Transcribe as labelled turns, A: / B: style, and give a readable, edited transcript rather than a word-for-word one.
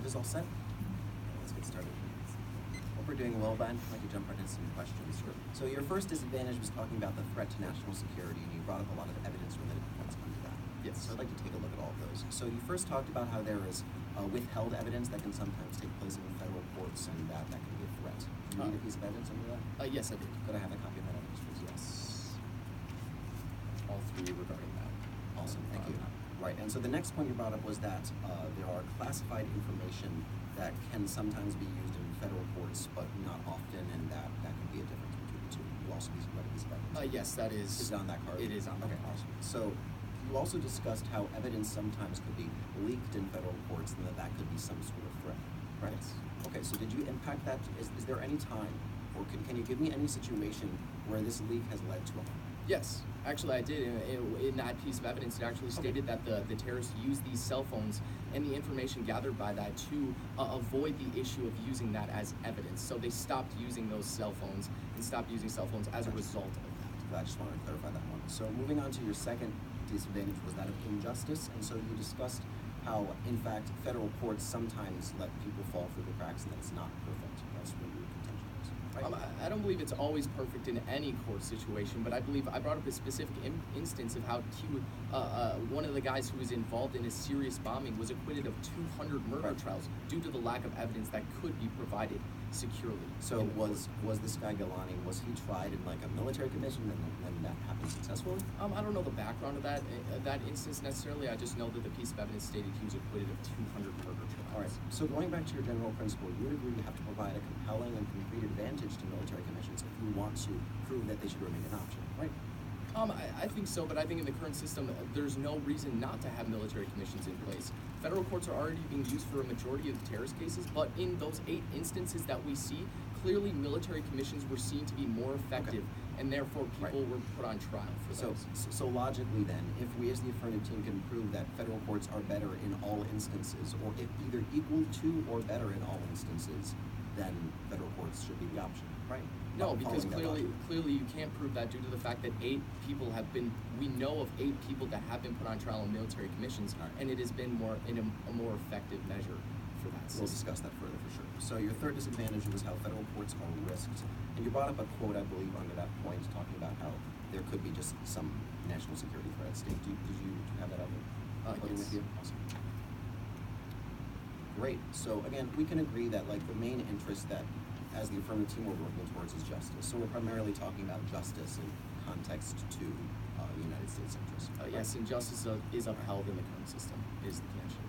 A: Judges all set? Let's get started. Hope we're doing well, Ben. I'd like to jump right into some questions.
B: Sure.
A: So your first disadvantage was talking about the threat to national security, and you brought up a lot of evidence-related points under that.
B: Yes.
A: So I'd like to take a look at all of those. So you first talked about how there is withheld evidence that can sometimes take place in federal courts, and that can be a threat. Do you need a piece of evidence under that?
B: Yes, I did.
A: Could I have a copy of that evidence, please?
B: Yes. All three regarding that.
A: Awesome, thank you. Right, and so the next point you brought up was that there are classified information that can sometimes be used in federal courts, but not often, and that can be a difference between the two. You also read a piece of evidence.
B: Yes, that is.
A: Is it on that card?
B: It is on that
A: card.
B: card.
A: Awesome. So you also discussed how evidence sometimes could be leaked in federal courts, and that could be some sort of threat, right?
B: Yes.
A: Okay, so did you impact that? Is there any time, or can you give me any situation where this leak has led to a harm?
B: Yes, actually I did. In that piece of evidence, it actually stated that the terrorists used these cell phones and the information gathered by that to avoid the issue of using that as evidence. So they stopped using those cell phones and stopped using cell phones as a result of that.
A: I just wanted to clarify that one. So moving on to your second disadvantage was that of injustice, and so you discussed how, in fact, federal courts sometimes let people fall through the cracks and that it's not perfect. That's what your contention is, right?
B: I don't believe it's always perfect in any court situation, but I believe I brought up a specific instance of how one of the guys who was involved in a serious bombing was acquitted of 200 murder trials due to the lack of evidence that could be provided securely.
A: So was this guy Galani, was he tried in like a military commission and that happened successfully?
B: I don't know the background of that instance necessarily. I just know that the piece of evidence stated he was acquitted of 200 murder trials.
A: All right, so going back to your general principle, you would agree you have to provide a compelling and concrete advantage to military commissions if you want to prove that they should remain an option, right?
B: I think so, but I think in the current system, there's no reason not to have military commissions in place. Federal courts are already being used for a majority of the terrorist cases, but in those 8 instances that we see, clearly military commissions were seen to be more effective, and therefore people were put on trial for those.
A: So logically then, if we as the affirmative team can prove that federal courts are better in all instances, or if either equal to or better in all instances, then federal courts should be the option, right?
B: No, because clearly you can't prove that due to the fact that we know of 8 people that have been put on trial in military commissions, and it has been a more effective measure for that system.
A: We'll discuss that further for sure. So your third disadvantage was how federal courts are risked, and you brought up a quote, I believe, under that point, talking about how there could be just some national security threat at stake. Did you have that other quote with you? Awesome. Great. So again, we can agree that like the main interest that as the affirmative team we're working towards is justice. So we're primarily talking about justice in context to the United States interest.
B: Yes, and justice is upheld in the current system, is the connection.